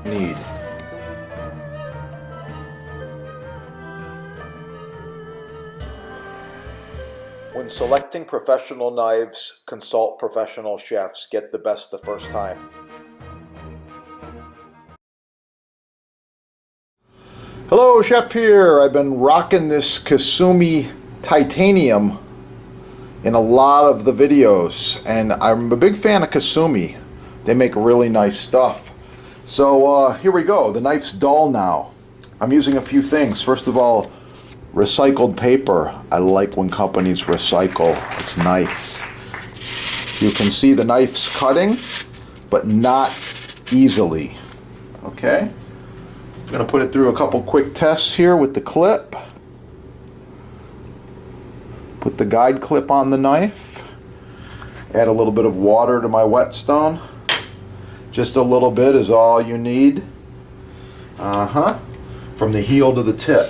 need. When selecting professional knives, consult professional chefs. Get the best the first time. Hello, Chef here. I've been rocking this Kasumi Titanium in a lot of the videos, and I'm a big fan of Kasumi. They make really nice stuff. So here we go. The knife's dull now. I'm using a few things. First of all, recycled paper. I like when companies recycle. It's nice. You can see the knife's cutting, but not easily. Okay? I'm going to put it through a couple quick tests here with the clip. Put the guide clip on the knife. Add a little bit of water to my whetstone. Just a little bit is all you need. From the heel to the tip.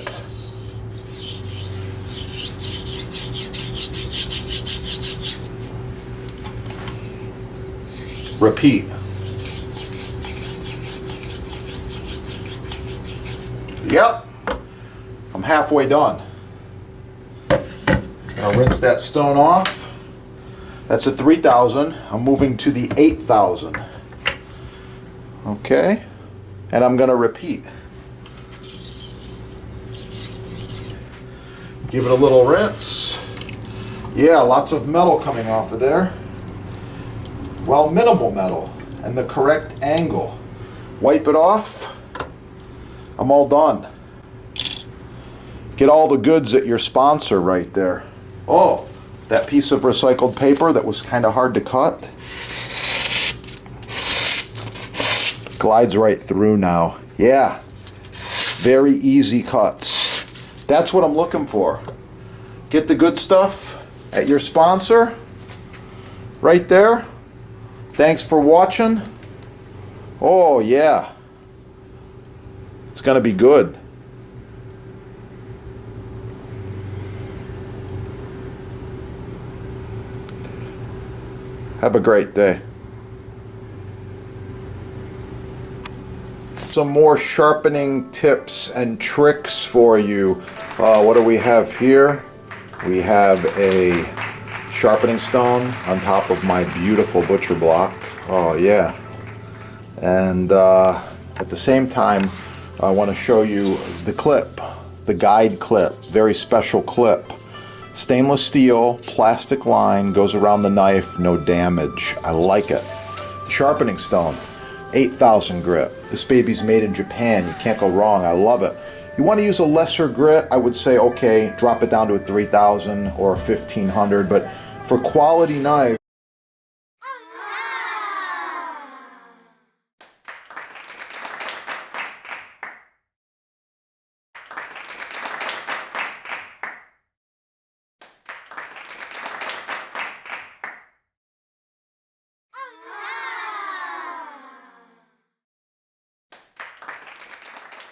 Repeat. Yep, I'm halfway done. I'll rinse that stone off. That's a 3000. I'm moving to the 8000. Okay, and I'm going to repeat. Give it a little rinse. Yeah, lots of metal coming off of there. Well, minimal metal and the correct angle. Wipe it off. I'm all done. Get all the goods at your sponsor right there. Oh, that piece of recycled paper that was kind of hard to cut glides right through now. Yeah, very easy cuts. That's what I'm looking for. Get the good stuff at your sponsor right there. Thanks for watching. Oh yeah, it's gonna be good. Have a great day. Some more sharpening tips and tricks for you. What do we have here? We have a sharpening stone on top of my beautiful butcher block. Oh yeah. And at the same time, I want to show you the clip, the guide clip, very special clip. Stainless steel, plastic line, goes around the knife, no damage. I like it. Sharpening stone, 8000 grit. This baby's made in Japan. You can't go wrong. I love it. You want to use a lesser grit, I would say, okay, drop it down to a 3000 or a 1500, but for quality knives,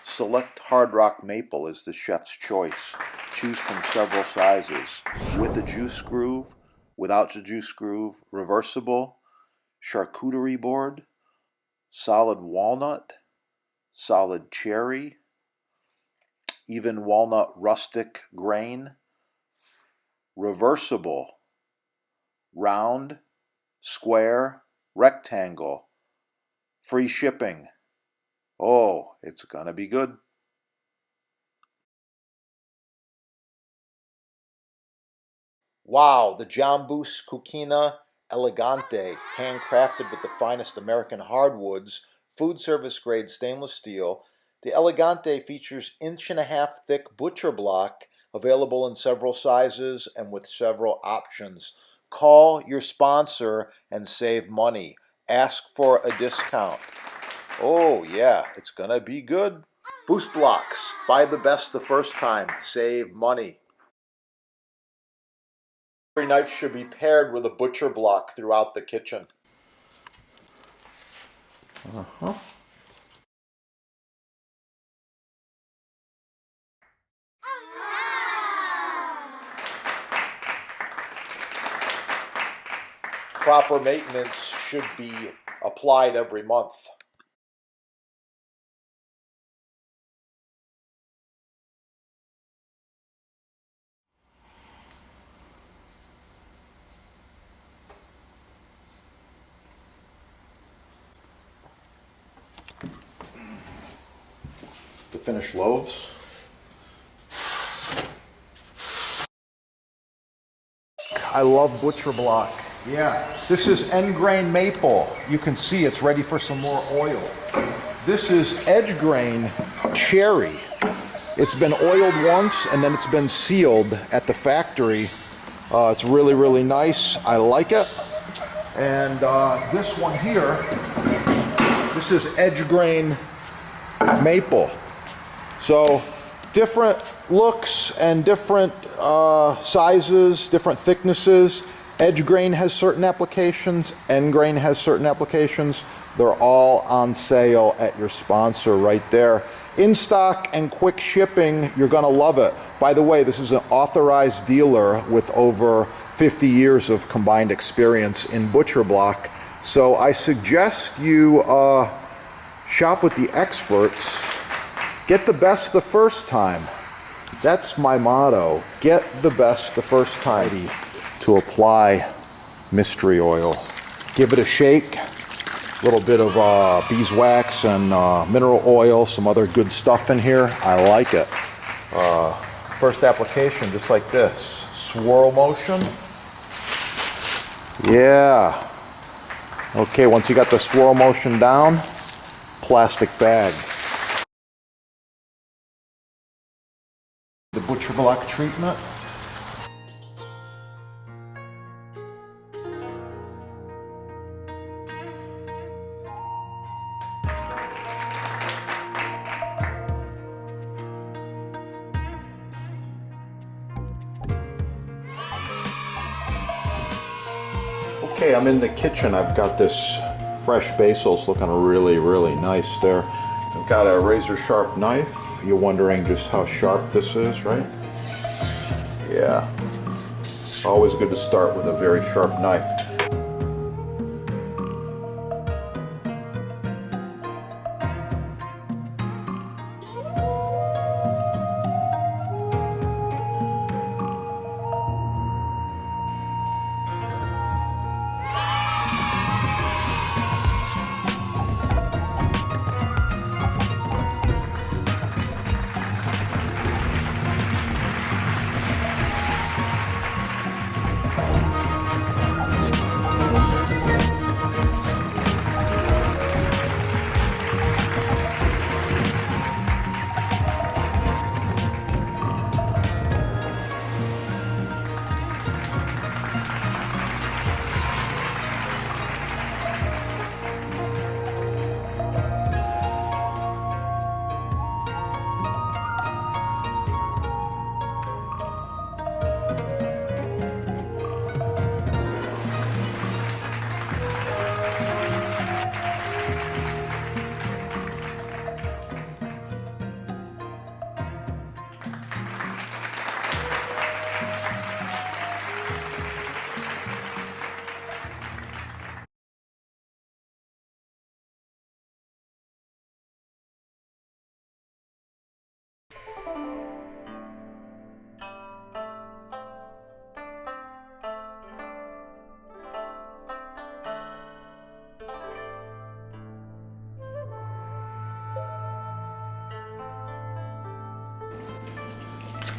select Hard Rock Maple is the chef's choice. Choose from several sizes. With a juice groove, without a juice groove, reversible, charcuterie board, solid walnut, solid cherry, even walnut rustic grain, reversible, round, square, rectangle, free shipping. Oh, it's gonna be good. Wow, the Jambus Cucina Elegante, handcrafted with the finest American hardwoods, food service grade stainless steel. The Elegante features 1.5-inch thick butcher block, available in several sizes and with several options. Call your sponsor and save money. Ask for a discount. Oh yeah, it's gonna be good. Boost blocks. Buy the best the first time. Save money. Every knife should be paired with a butcher block throughout the kitchen. Proper maintenance should be applied every month. finished loaves. I love Butcher Block. Yeah, this is end grain maple. You can see it's ready for some more oil. This is edge grain cherry. It's been oiled once and then it's been sealed at the factory. It's really, really nice. I like it. And this one here, this is edge grain maple. So different looks and different sizes, different thicknesses. Edge grain has certain applications, end grain has certain applications. They're all on sale at your sponsor right there. In stock and quick shipping, you're gonna love it. By the way, this is an authorized dealer with over 50 years of combined experience in Butcher Block. So I suggest you shop with the experts. Get the best the first time. That's my motto. Get the best the first time. To apply mystery oil. Give it a shake. A little bit of beeswax and mineral oil, some other good stuff in here. I like it. First application, just like this. Swirl motion. Yeah. Okay, once you got the swirl motion down, plastic bag. The Butcher Block treatment. Okay, I'm in the kitchen. I've got this fresh basils looking really, really nice there. I've got a razor sharp knife. You're wondering just how sharp this is, right? Yeah. Always good to start with a very sharp knife.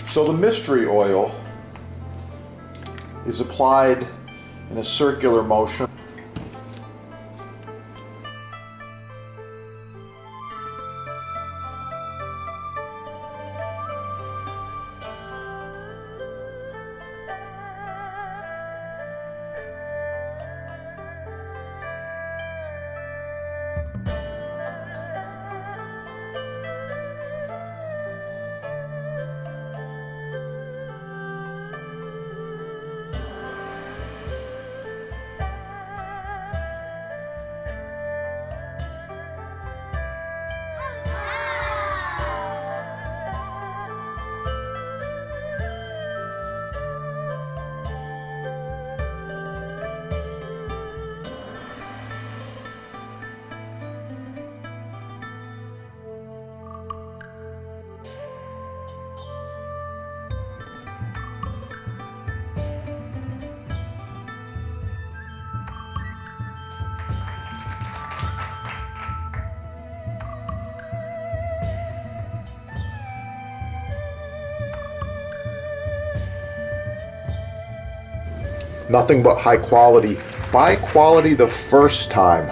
So the mystery oil is applied in a circular motion. Nothing but high quality. Buy quality the first time.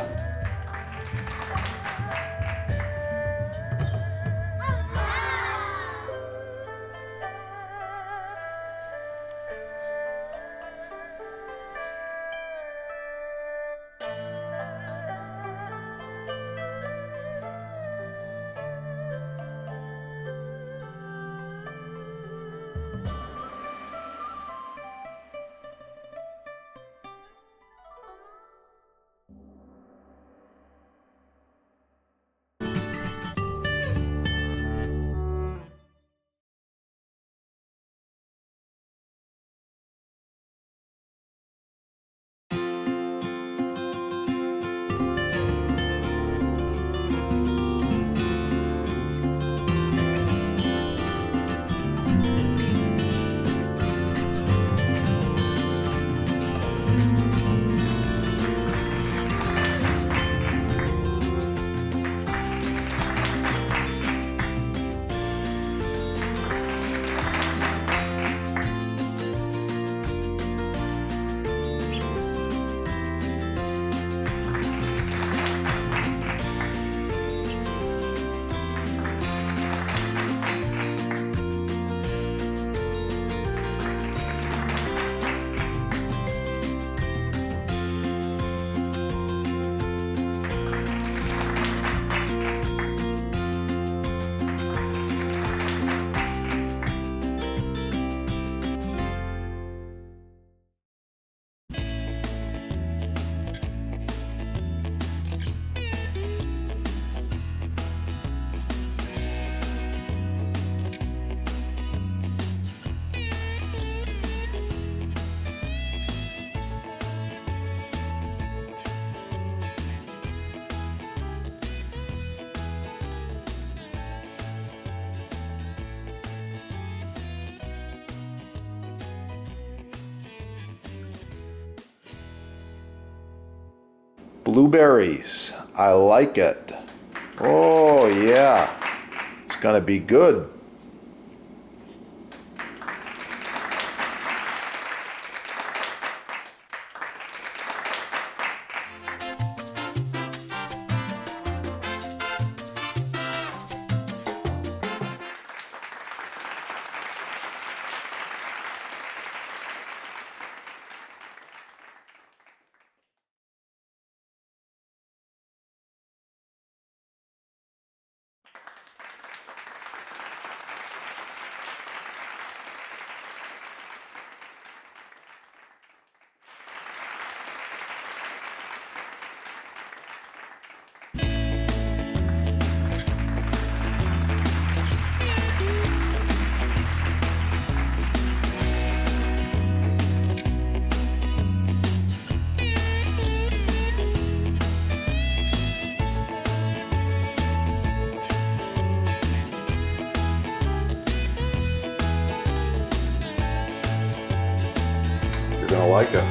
Blueberries. I like it. Oh yeah. It's gonna be good. You're gonna like it.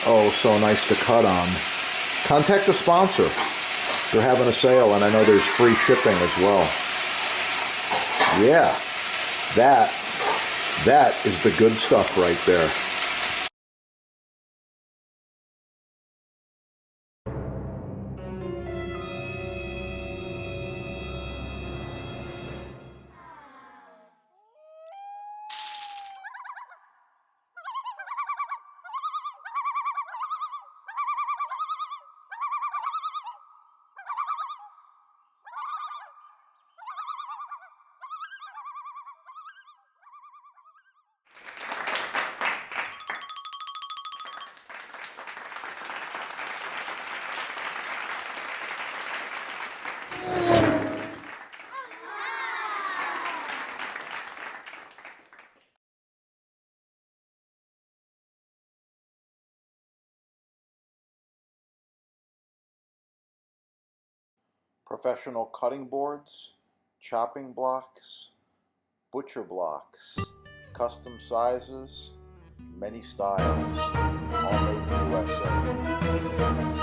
oh so nice to cut on, contact the sponsor. They're having a sale, and I know there's free shipping as well. Yeah, that is the good stuff right there. Professional cutting boards, chopping blocks, butcher blocks, custom sizes, many styles, all made in the USA.